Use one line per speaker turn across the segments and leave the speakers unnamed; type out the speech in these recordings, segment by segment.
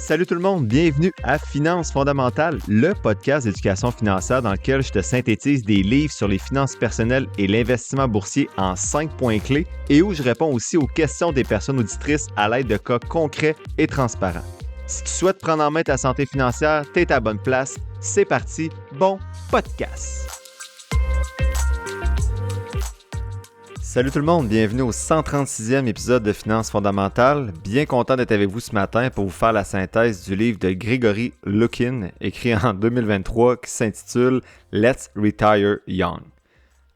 Salut tout le monde, bienvenue à Finances fondamentales, le podcast d'éducation financière dans lequel je te synthétise des livres sur les finances personnelles et l'investissement boursier en 5 points clés et où je réponds aussi aux questions des personnes auditrices à l'aide de cas concrets et transparents. Si tu souhaites prendre en main ta santé financière, t'es à la bonne place. C'est parti, bon podcast! Salut tout le monde, bienvenue au 136e épisode de Finances fondamentales. Bien content d'être avec vous ce matin pour vous faire la synthèse du livre de Gregory Lukin, écrit en 2023, qui s'intitule « Let's Retire Young ».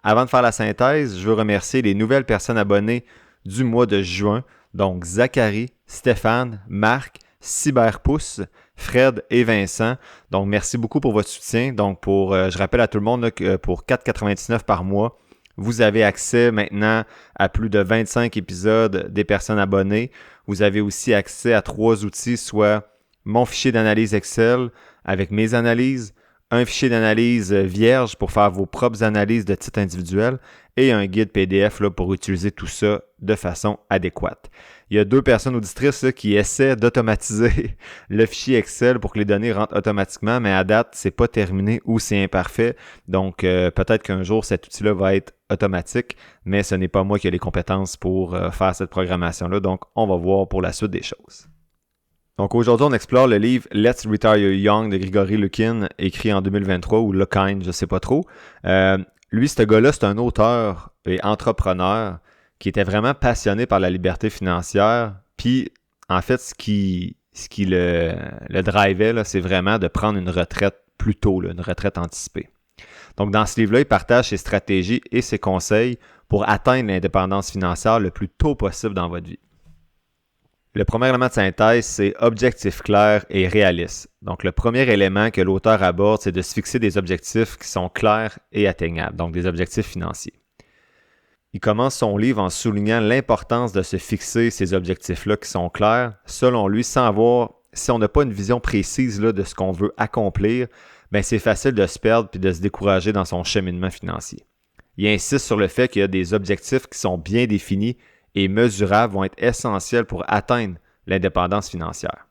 Avant de faire la synthèse, je veux remercier les nouvelles personnes abonnées du mois de juin, donc Zachary, Stéphane, Marc, Cyberpousse, Fred et Vincent. Donc merci beaucoup pour votre soutien. Donc je rappelle à tout le monde là, que pour 4,99 par mois, vous avez accès maintenant à plus de 25 épisodes des personnes abonnées. Vous avez aussi accès à 3 outils, soit mon fichier d'analyse Excel avec mes analyses, un fichier d'analyse vierge pour faire vos propres analyses de titres individuels et un guide PDF là, pour utiliser tout ça de façon adéquate. Il y a 2 personnes auditrices là, qui essaient d'automatiser le fichier Excel pour que les données rentrent automatiquement, mais à date, c'est pas terminé ou c'est imparfait. Donc, peut-être qu'un jour, cet outil-là va être automatique, mais ce n'est pas moi qui ai les compétences pour faire cette programmation-là. Donc, on va voir pour la suite des choses. Donc, aujourd'hui, on explore le livre « Let's Retire Young » de Gregory Lukin, écrit en 2023, ou Lukin, je ne sais pas trop. Lui, ce gars-là, c'est un auteur et entrepreneur qui était vraiment passionné par la liberté financière. Puis, en fait, ce qui le drivait, là, c'est vraiment de prendre une retraite plus tôt, là, une retraite anticipée. Donc, dans ce livre-là, il partage ses stratégies et ses conseils pour atteindre l'indépendance financière le plus tôt possible dans votre vie. Le premier élément de synthèse, c'est objectif clair et réaliste. Donc, le premier élément que l'auteur aborde, c'est de se fixer des objectifs qui sont clairs et atteignables, donc des objectifs financiers. Il commence son livre en soulignant l'importance de se fixer ces objectifs-là qui sont clairs. Selon lui, si on n'a pas une vision précise là, de ce qu'on veut accomplir, bien, c'est facile de se perdre et de se décourager dans son cheminement financier. Il insiste sur le fait qu'il y a des objectifs qui sont bien définis et mesurables vont être essentiels pour atteindre l'indépendance financière.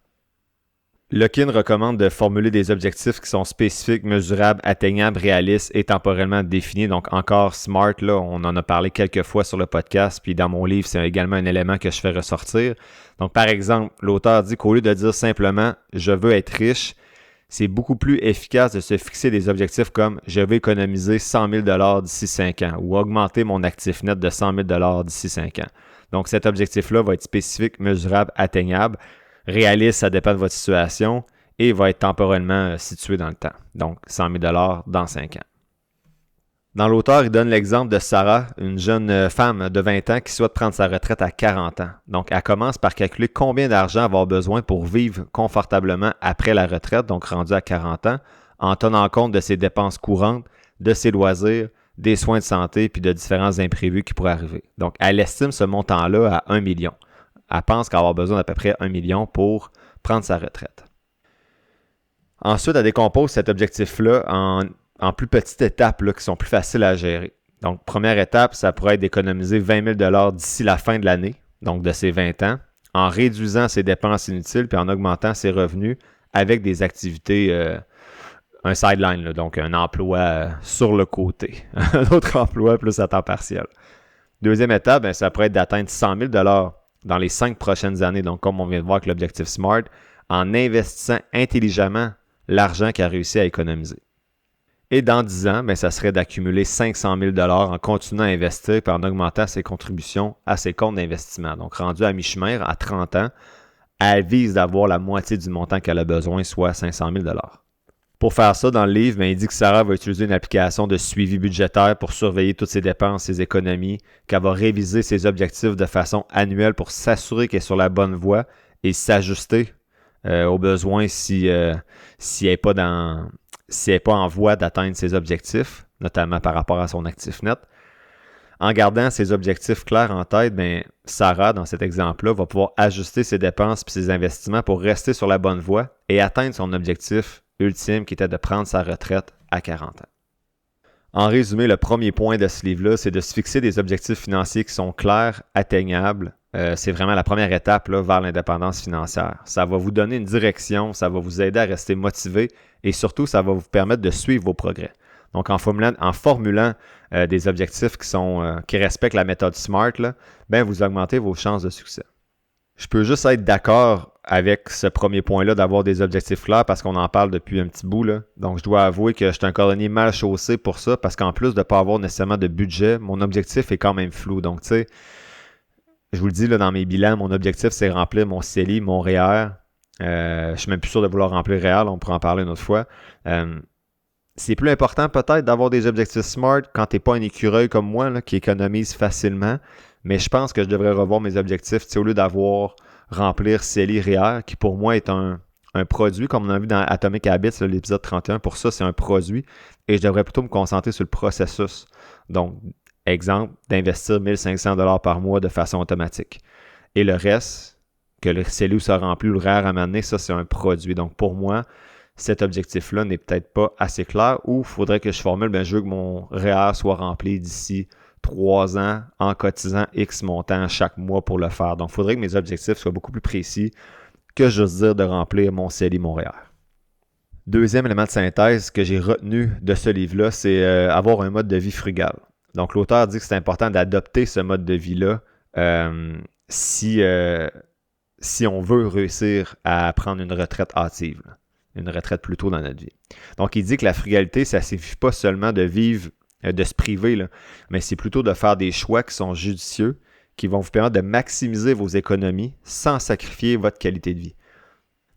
Lukin recommande de formuler des objectifs qui sont spécifiques, mesurables, atteignables, réalistes et temporellement définis. Donc encore SMART, là, on en a parlé quelques fois sur le podcast, puis dans mon livre, c'est également un élément que je fais ressortir. Donc par exemple, l'auteur dit qu'au lieu de dire simplement « je veux être riche », c'est beaucoup plus efficace de se fixer des objectifs comme « je veux économiser 100 000 $ d'ici 5 ans » ou « augmenter mon actif net de 100 000 $ d'ici 5 ans ». Donc cet objectif-là va être spécifique, mesurable, atteignable. Réaliste, ça dépend de votre situation et va être temporellement situé dans le temps. Donc, 100 000 $ dans 5 ans. Dans l'auteur, il donne l'exemple de Sarah, une jeune femme de 20 ans qui souhaite prendre sa retraite à 40 ans. Donc, elle commence par calculer combien d'argent elle va avoir besoin pour vivre confortablement après la retraite, donc rendue à 40 ans, en tenant compte de ses dépenses courantes, de ses loisirs, des soins de santé puis de différents imprévus qui pourraient arriver. Donc, elle estime ce montant-là à 1 million. Elle pense qu'elle va avoir besoin d'à peu près 1 million pour prendre sa retraite. Ensuite, elle décompose cet objectif-là en plus petites étapes là, qui sont plus faciles à gérer. Donc, première étape, ça pourrait être d'économiser 20 000 $ d'ici la fin de l'année, donc de ses 20 ans, en réduisant ses dépenses inutiles puis en augmentant ses revenus avec des activités, un sideline, là, donc un emploi sur le côté, un autre emploi plus à temps partiel. Deuxième étape, ça pourrait être d'atteindre 100 000 $ dans les 5 prochaines années, donc comme on vient de voir avec l'objectif SMART, en investissant intelligemment l'argent qu'elle a réussi à économiser. Et dans 10 ans, ça serait d'accumuler 500 000 $ en continuant à investir et en augmentant ses contributions à ses comptes d'investissement. Donc, rendu à mi-chemin, à 30 ans, elle vise d'avoir la moitié du montant qu'elle a besoin, soit 500 000 $. Pour faire ça, dans le livre, il dit que Sarah va utiliser une application de suivi budgétaire pour surveiller toutes ses dépenses, ses économies, qu'elle va réviser ses objectifs de façon annuelle pour s'assurer qu'elle est sur la bonne voie et s'ajuster aux besoins si elle n'est pas en voie d'atteindre ses objectifs, notamment par rapport à son actif net. En gardant ses objectifs clairs en tête, Sarah, dans cet exemple-là, va pouvoir ajuster ses dépenses et ses investissements pour rester sur la bonne voie et atteindre son objectif ultime qui était de prendre sa retraite à 40 ans. En résumé, le premier point de ce livre-là, c'est de se fixer des objectifs financiers qui sont clairs, atteignables, c'est vraiment la première étape là, vers l'indépendance financière. Ça va vous donner une direction, ça va vous aider à rester motivé et surtout, ça va vous permettre de suivre vos progrès. Donc, en formulant des objectifs qui respectent la méthode SMART, là, ben, vous augmentez vos chances de succès. Je peux juste être d'accord avec ce premier point-là d'avoir des objectifs clairs parce qu'on en parle depuis un petit bout, là. Donc, je dois avouer que je suis un cordonnier mal chaussé pour ça parce qu'en plus de ne pas avoir nécessairement de budget, mon objectif est quand même flou. Donc, tu sais, je vous le dis là, dans mes bilans, mon objectif, c'est remplir mon CELI, mon REER. Je suis même plus sûr de vouloir remplir REER, on pourra en parler une autre fois. C'est plus important peut-être d'avoir des objectifs SMART quand tu n'es pas un écureuil comme moi là, qui économise facilement. Mais je pense que je devrais revoir mes objectifs au lieu d'avoir remplir CELI REER, qui pour moi est un produit, comme on a vu dans Atomic Habits, là, l'épisode 31. Pour ça, c'est un produit. Et je devrais plutôt me concentrer sur le processus. Donc, exemple, d'investir 1 500 $ par mois de façon automatique. Et le reste, que le CELI soit rempli ou le REER à m'amener, ça, c'est un produit. Donc, pour moi, cet objectif-là n'est peut-être pas assez clair ou il faudrait que je formule, je veux que mon REER soit rempli d'ici 3 ans en cotisant X montant chaque mois pour le faire. Donc, il faudrait que mes objectifs soient beaucoup plus précis que juste dire de remplir mon CELI, mon REER. Deuxième élément de synthèse que j'ai retenu de ce livre-là, c'est avoir un mode de vie frugal. Donc, l'auteur dit que c'est important d'adopter ce mode de vie-là si on veut réussir à prendre une retraite hâtive, une retraite plus tôt dans notre vie. Donc, il dit que la frugalité, ça ne suffit pas seulement de vivre, de se priver, là, mais c'est plutôt de faire des choix qui sont judicieux, qui vont vous permettre de maximiser vos économies sans sacrifier votre qualité de vie.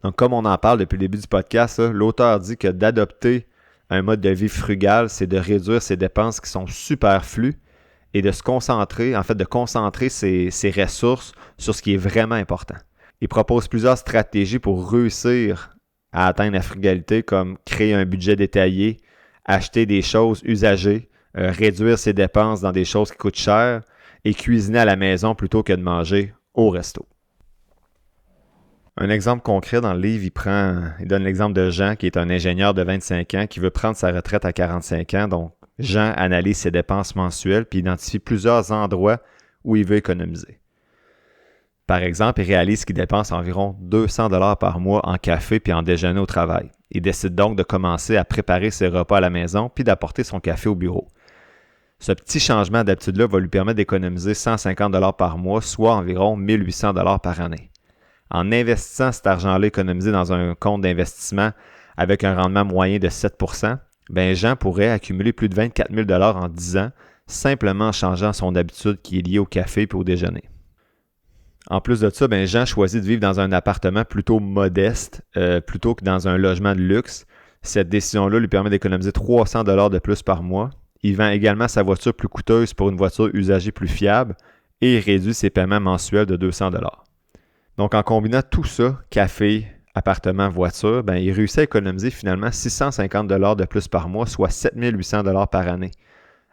Donc, comme on en parle depuis le début du podcast, là, l'auteur dit que d'adopter un mode de vie frugal, c'est de réduire ses dépenses qui sont superflues et de se concentrer, de concentrer ses ressources sur ce qui est vraiment important. Il propose plusieurs stratégies pour réussir à atteindre la frugalité, comme créer un budget détaillé, acheter des choses usagées, réduire ses dépenses dans des choses qui coûtent cher et cuisiner à la maison plutôt que de manger au resto. Un exemple concret dans le livre, il donne l'exemple de Jean, qui est un ingénieur de 25 ans qui veut prendre sa retraite à 45 ans. Donc, Jean analyse ses dépenses mensuelles puis identifie plusieurs endroits où il veut économiser. Par exemple, il réalise qu'il dépense environ 200 $ par mois en café puis en déjeuner au travail. Il décide donc de commencer à préparer ses repas à la maison puis d'apporter son café au bureau. Ce petit changement d'habitude-là va lui permettre d'économiser 150 $ par mois, soit environ 1800 $ par année. En investissant cet argent-là économisé dans un compte d'investissement avec un rendement moyen de 7 %, Jean pourrait accumuler plus de 24 000 $ en 10 ans, simplement en changeant son habitude qui est liée au café et au déjeuner. En plus de ça, Jean choisit de vivre dans un appartement plutôt modeste, plutôt que dans un logement de luxe. Cette décision-là lui permet d'économiser 300 $ de plus par mois. Il vend également sa voiture plus coûteuse pour une voiture usagée plus fiable et il réduit ses paiements mensuels de 200 $. Donc, en combinant tout ça, café, appartement, voiture, il réussit à économiser finalement 650 $ de plus par mois, soit 7 800 $ par année.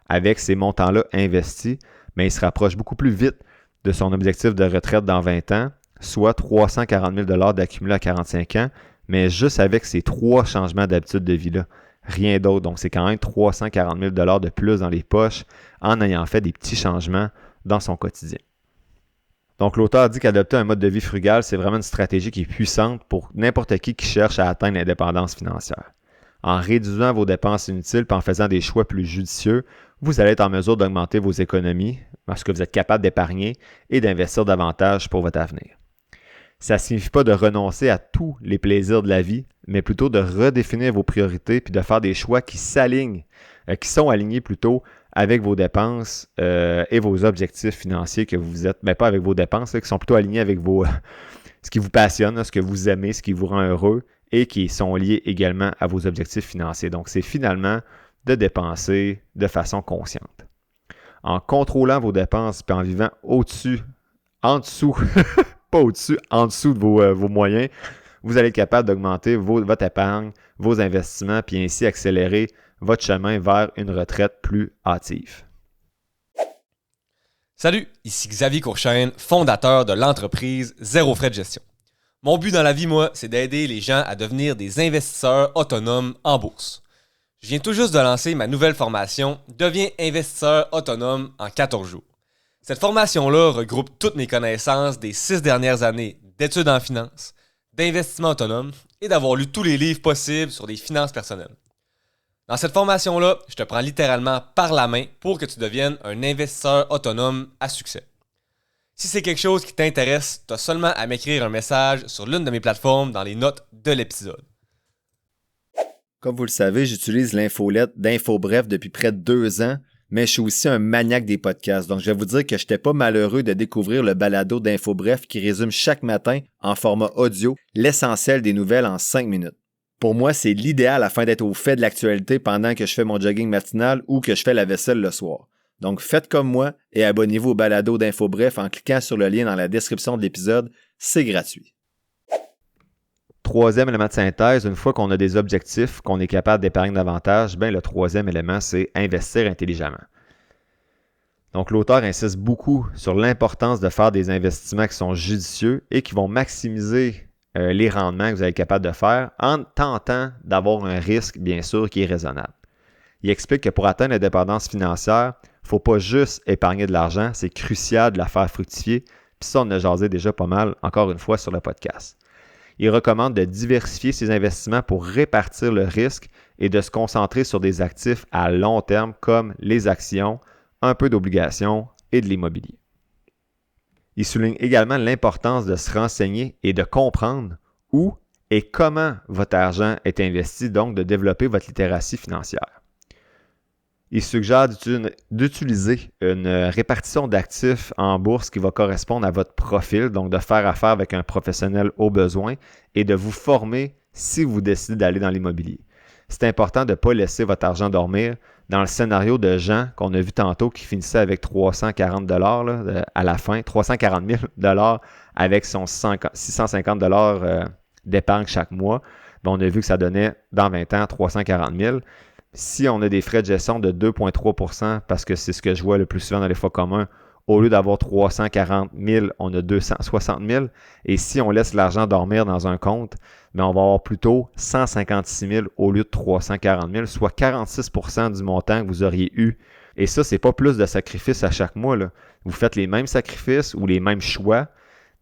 Avec ces montants-là investis, il se rapproche beaucoup plus vite de son objectif de retraite dans 20 ans, soit 340 000 $ d'accumulé à 45 ans, mais juste avec ces 3 changements d'habitude de vie-là. Rien d'autre. Donc, c'est quand même 340 000 $ de plus dans les poches en ayant fait des petits changements dans son quotidien. Donc, l'auteur dit qu'adopter un mode de vie frugal, c'est vraiment une stratégie qui est puissante pour n'importe qui cherche à atteindre l'indépendance financière. En réduisant vos dépenses inutiles et en faisant des choix plus judicieux, vous allez être en mesure d'augmenter vos économies parce que vous êtes capable d'épargner et d'investir davantage pour votre avenir. Ça ne signifie pas de renoncer à tous les plaisirs de la vie, mais plutôt de redéfinir vos priorités puis de faire des choix qui s'alignent, qui sont alignés plutôt avec vos dépenses et vos objectifs financiers que vous êtes, pas avec vos dépenses, qui sont plutôt alignés avec ce qui vous passionne, ce que vous aimez, ce qui vous rend heureux et qui sont liés également à vos objectifs financiers. Donc, c'est finalement de dépenser de façon consciente. En contrôlant vos dépenses et en vivant en dessous de vos moyens, vous allez être capable d'augmenter votre épargne, vos investissements, puis ainsi accélérer votre chemin vers une retraite plus hâtive.
Salut, ici Xavier Courchaine, fondateur de l'entreprise Zéro Frais de Gestion. Mon but dans la vie, moi, c'est d'aider les gens à devenir des investisseurs autonomes en bourse. Je viens tout juste de lancer ma nouvelle formation « Deviens investisseur autonome en 14 jours ». Cette formation-là regroupe toutes mes connaissances des 6 dernières années d'études en finance, d'investissement autonome et d'avoir lu tous les livres possibles sur les finances personnelles. Dans cette formation-là, je te prends littéralement par la main pour que tu deviennes un investisseur autonome à succès. Si c'est quelque chose qui t'intéresse, tu as seulement à m'écrire un message sur l'une de mes plateformes dans les notes de l'épisode.
Comme vous le savez, j'utilise l'infolette d'InfoBref depuis près de 2 ans, mais je suis aussi un maniaque des podcasts. Donc, je vais vous dire que je n'étais pas malheureux de découvrir le balado d'InfoBref qui résume chaque matin, en format audio, l'essentiel des nouvelles en 5 minutes. Pour moi, c'est l'idéal afin d'être au fait de l'actualité pendant que je fais mon jogging matinal ou que je fais la vaisselle le soir. Donc, faites comme moi et abonnez-vous au balado d'InfoBref en cliquant sur le lien dans la description de l'épisode. C'est gratuit. Troisième élément de synthèse, une fois qu'on a des objectifs, qu'on est capable d'épargner davantage, le troisième élément, c'est investir intelligemment. Donc, l'auteur insiste beaucoup sur l'importance de faire des investissements qui sont judicieux et qui vont maximiser les rendements que vous êtes capable de faire en tentant d'avoir un risque, bien sûr, qui est raisonnable. Il explique que pour atteindre l'indépendance financière, il ne faut pas juste épargner de l'argent, c'est crucial de la faire fructifier. Puis ça, on a jasé déjà pas mal, encore une fois, sur le podcast. Il recommande de diversifier ses investissements pour répartir le risque et de se concentrer sur des actifs à long terme comme les actions, un peu d'obligations et de l'immobilier. Il souligne également l'importance de se renseigner et de comprendre où et comment votre argent est investi, donc de développer votre littératie financière. Il suggère d'utiliser une répartition d'actifs en bourse qui va correspondre à votre profil, donc de faire affaire avec un professionnel au besoin et de vous former si vous décidez d'aller dans l'immobilier. C'est important de ne pas laisser votre argent dormir. Dans le scénario de Jean qu'on a vu tantôt qui finissait avec 340 $ à la fin, 340 000 $ avec son 650 $ d'épargne chaque mois, on a vu que ça donnait dans 20 ans 340 000 $. Si on a des frais de gestion de 2,3 % parce que c'est ce que je vois le plus souvent dans les fonds communs, au lieu d'avoir 340 000, on a 260 000. Et si on laisse l'argent dormir dans un compte, on va avoir plutôt 156 000 au lieu de 340 000, soit 46 % du montant que vous auriez eu. Et ça, c'est pas plus de sacrifices à chaque mois, là. Vous faites les mêmes sacrifices ou les mêmes choix,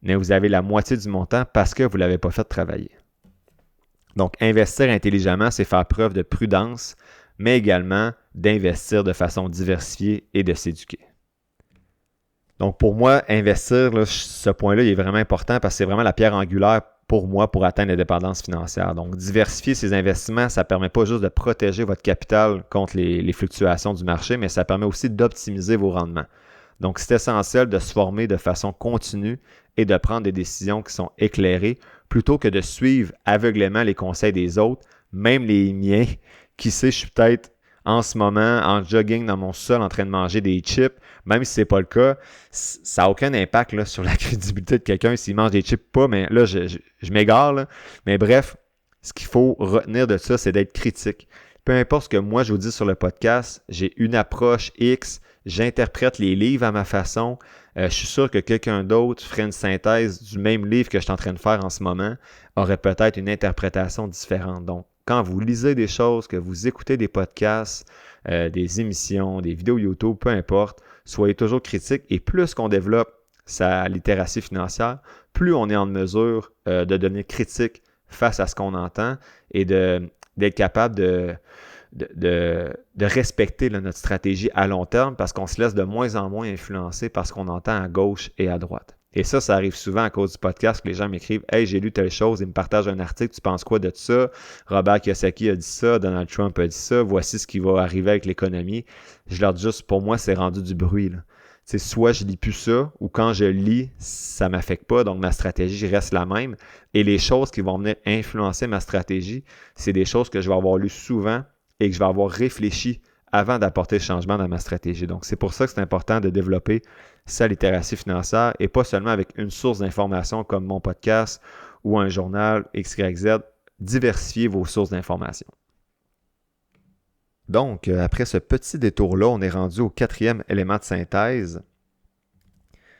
mais vous avez la moitié du montant parce que vous ne l'avez pas fait travailler. Donc, investir intelligemment, c'est faire preuve de prudence, mais également d'investir de façon diversifiée et de s'éduquer. Donc pour moi, investir, ce point-là, il est vraiment important parce que c'est vraiment la pierre angulaire pour moi pour atteindre l'indépendance financière. Donc diversifier ses investissements, ça ne permet pas juste de protéger votre capital contre les fluctuations du marché, mais ça permet aussi d'optimiser vos rendements. Donc c'est essentiel de se former de façon continue et de prendre des décisions qui sont éclairées plutôt que de suivre aveuglément les conseils des autres, même les miens. Qui sait, je suis peut-être en ce moment en jogging dans mon sol en train de manger des chips, même si ce n'est pas le cas, ça n'a aucun impact là, sur la crédibilité de quelqu'un s'il mange des chips ou pas, mais là, je m'égare. Là. Mais bref, ce qu'il faut retenir de ça, c'est d'être critique. Peu importe ce que moi je vous dis sur le podcast, j'ai une approche X, j'interprète les livres à ma façon. Je suis sûr que quelqu'un d'autre ferait une synthèse du même livre que je suis en train de faire en ce moment, aurait peut-être une interprétation différente. Donc, quand vous lisez des choses, que vous écoutez des podcasts, des émissions, des vidéos YouTube, peu importe, soyez toujours critique et plus qu'on développe sa littératie financière, plus on est en mesure de devenir critique face à ce qu'on entend et d'être capable de respecter notre stratégie à long terme parce qu'on se laisse de moins en moins influencer par ce qu'on entend à gauche et à droite. Et ça arrive souvent à cause du podcast que les gens m'écrivent « Hey, j'ai lu telle chose, ils me partagent un article, tu penses quoi de ça? Robert Kiyosaki a dit ça, Donald Trump a dit ça, voici ce qui va arriver avec l'économie. » Je leur dis juste, pour moi, c'est rendu du bruit. Là. Soit je lis plus ça, ou quand je lis, ça ne m'affecte pas, donc ma stratégie reste la même. Et les choses qui vont venir influencer ma stratégie, c'est des choses que je vais avoir lues souvent et que je vais avoir réfléchi avant d'apporter le changement dans ma stratégie. Donc, c'est pour ça que c'est important de développer sa littératie financière et pas seulement avec une source d'information comme mon podcast ou un journal XYZ. Diversifiez vos sources d'information. Donc, après ce petit détour-là, on est rendu au quatrième élément de synthèse.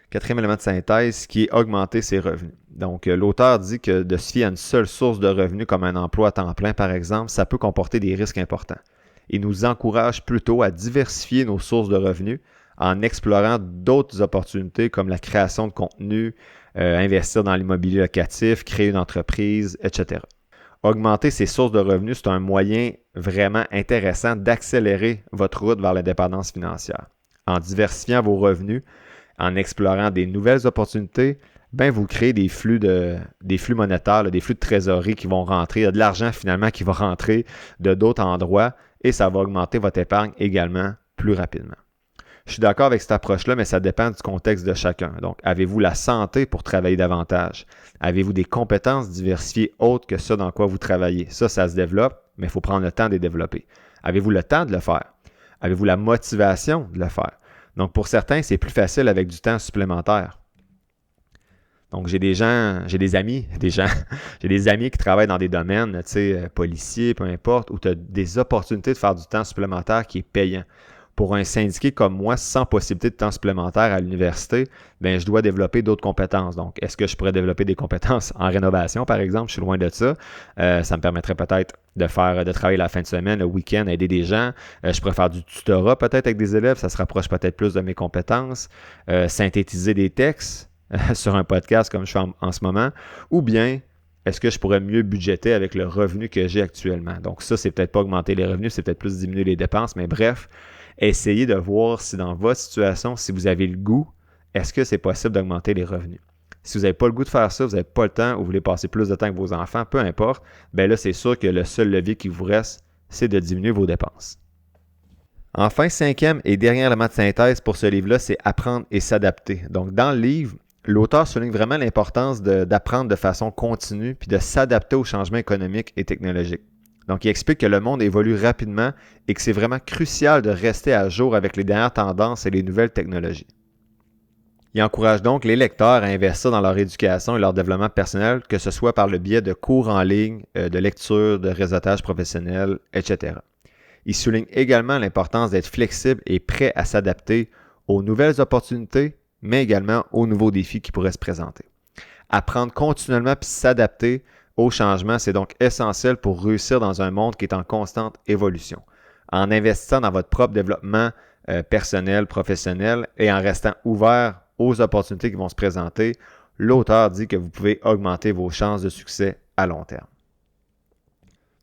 Quatrième élément de synthèse qui est augmenter ses revenus. Donc, l'auteur dit que de se fier à une seule source de revenus comme un emploi à temps plein, par exemple, ça peut comporter des risques importants. Il nous encourage plutôt à diversifier nos sources de revenus en explorant d'autres opportunités comme la création de contenu, investir dans l'immobilier locatif, créer une entreprise, etc. Augmenter ses sources de revenus, c'est un moyen vraiment intéressant d'accélérer votre route vers l'indépendance financière. En diversifiant vos revenus, en explorant des nouvelles opportunités, vous créez des flux monétaires, des flux de trésorerie qui vont rentrer, il y a de l'argent finalement qui va rentrer de d'autres endroits et ça va augmenter votre épargne également plus rapidement. Je suis d'accord avec cette approche-là, mais ça dépend du contexte de chacun. Donc, avez-vous la santé pour travailler davantage? Avez-vous des compétences diversifiées autres que ça dans quoi vous travaillez? Ça se développe, mais il faut prendre le temps de les développer. Avez-vous le temps de le faire? Avez-vous la motivation de le faire? Donc, pour certains, c'est plus facile avec du temps supplémentaire. Donc, j'ai des amis qui travaillent dans des domaines, policiers, peu importe, où tu as des opportunités de faire du temps supplémentaire qui est payant. Pour un syndiqué comme moi, sans possibilité de temps supplémentaire à l'université, je dois développer d'autres compétences. Donc, est-ce que je pourrais développer des compétences en rénovation, par exemple? Je suis loin de ça. Ça me permettrait peut-être de travailler la fin de semaine, le week-end, aider des gens. Je pourrais faire du tutorat peut-être avec des élèves. Ça se rapproche peut-être plus de mes compétences. Synthétiser des textes sur un podcast comme je fais en ce moment. Ou bien, est-ce que je pourrais mieux budgéter avec le revenu que j'ai actuellement? Donc, ça, c'est peut-être pas augmenter les revenus, c'est peut-être plus diminuer les dépenses. Mais bref, essayez de voir si dans votre situation, si vous avez le goût, est-ce que c'est possible d'augmenter les revenus? Si vous n'avez pas le goût de faire ça, vous n'avez pas le temps ou vous voulez passer plus de temps avec vos enfants, peu importe, là, c'est sûr que le seul levier qui vous reste, c'est de diminuer vos dépenses. Enfin, cinquième et dernier élément de synthèse pour ce livre-là, c'est apprendre et s'adapter. Donc, dans le livre, l'auteur souligne vraiment l'importance d'apprendre de façon continue puis de s'adapter aux changements économiques et technologiques. Donc, il explique que le monde évolue rapidement et que c'est vraiment crucial de rester à jour avec les dernières tendances et les nouvelles technologies. Il encourage donc les lecteurs à investir dans leur éducation et leur développement personnel, que ce soit par le biais de cours en ligne, de lecture, de réseautage professionnel, etc. Il souligne également l'importance d'être flexible et prêt à s'adapter aux nouvelles opportunités, mais également aux nouveaux défis qui pourraient se présenter. Apprendre continuellement puis s'adapter au changement, c'est donc essentiel pour réussir dans un monde qui est en constante évolution. En investissant dans votre propre développement personnel, professionnel et en restant ouvert aux opportunités qui vont se présenter, l'auteur dit que vous pouvez augmenter vos chances de succès à long terme.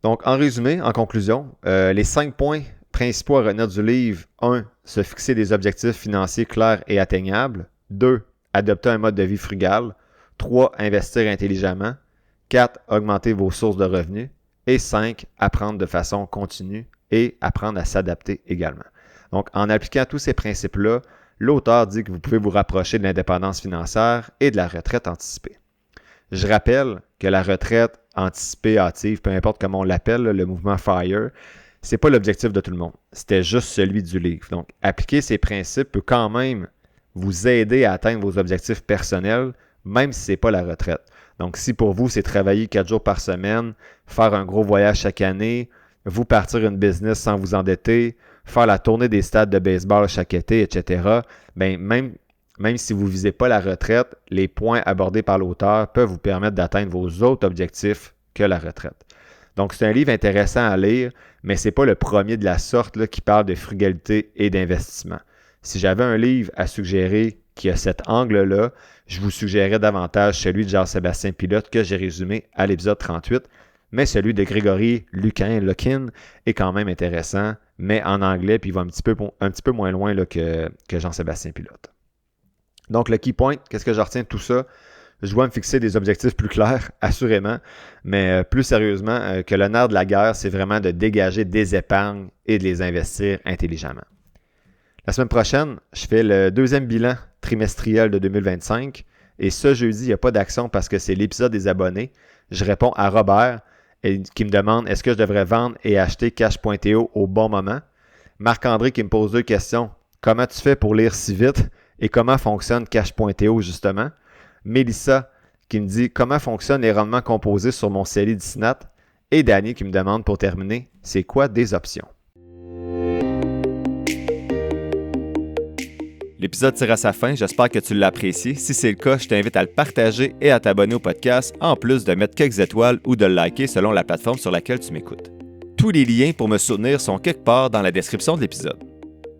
Donc, en résumé, en conclusion, les 5 points principaux à retenir du livre: 1. Se fixer des objectifs financiers clairs et atteignables. 2. Adopter un mode de vie frugal. 3. Investir intelligemment. 4. Augmenter vos sources de revenus. Et 5. Apprendre de façon continue et apprendre à s'adapter également. Donc, en appliquant tous ces principes-là, l'auteur dit que vous pouvez vous rapprocher de l'indépendance financière et de la retraite anticipée. Je rappelle que la retraite anticipée, hâtive, peu importe comment on l'appelle, le mouvement FIRE, c'est pas l'objectif de tout le monde. C'était juste celui du livre. Donc, appliquer ces principes peut quand même vous aider à atteindre vos objectifs personnels, même si ce n'est pas la retraite. Donc, si pour vous, c'est travailler 4 jours par semaine, faire un gros voyage chaque année, vous partir une business sans vous endetter, faire la tournée des stades de baseball chaque été, etc., même si vous ne visez pas la retraite, les points abordés par l'auteur peuvent vous permettre d'atteindre vos autres objectifs que la retraite. Donc, c'est un livre intéressant à lire, mais ce n'est pas le premier de la sorte là, qui parle de frugalité et d'investissement. Si j'avais un livre à suggérer qui a cet angle-là, je vous suggérerais davantage celui de Jean-Sébastien Pilote que j'ai résumé à l'épisode 38, mais celui de Grégory Lukin est quand même intéressant, mais en anglais, puis il va un petit peu moins loin là, que Jean-Sébastien Pilote. Donc, le key point, qu'est-ce que je retiens de tout ça? Je dois me fixer des objectifs plus clairs, assurément, mais plus sérieusement, que le nerf de la guerre, c'est vraiment de dégager des épargnes et de les investir intelligemment. La semaine prochaine, je fais le 2e bilan trimestriel de 2025 et ce jeudi, il n'y a pas d'action parce que c'est l'épisode des abonnés. Je réponds à Robert qui me demande est-ce que je devrais vendre et acheter Cash.to au bon moment. Marc-André qui me pose 2 questions. Comment tu fais pour lire si vite et comment fonctionne Cash.to justement? Mélissa qui me dit comment fonctionnent les rendements composés sur mon CELI Disnat et Danny qui me demande pour terminer c'est quoi des options. L'épisode tire à sa fin, j'espère que tu l'as apprécié. Si c'est le cas, je t'invite à le partager et à t'abonner au podcast, en plus de mettre quelques étoiles ou de le liker selon la plateforme sur laquelle tu m'écoutes. Tous les liens pour me soutenir sont quelque part dans la description de l'épisode.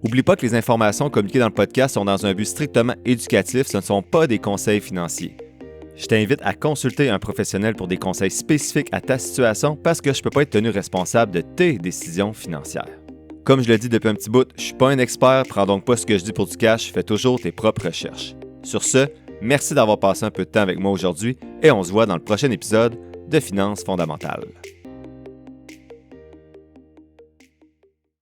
Oublie pas que les informations communiquées dans le podcast sont dans un but strictement éducatif, ce ne sont pas des conseils financiers. Je t'invite à consulter un professionnel pour des conseils spécifiques à ta situation parce que je ne peux pas être tenu responsable de tes décisions financières. Comme je le dis depuis un petit bout, je ne suis pas un expert, prends donc pas ce que je dis pour du cash, fais toujours tes propres recherches. Sur ce, merci d'avoir passé un peu de temps avec moi aujourd'hui et on se voit dans le prochain épisode de Finances fondamentales.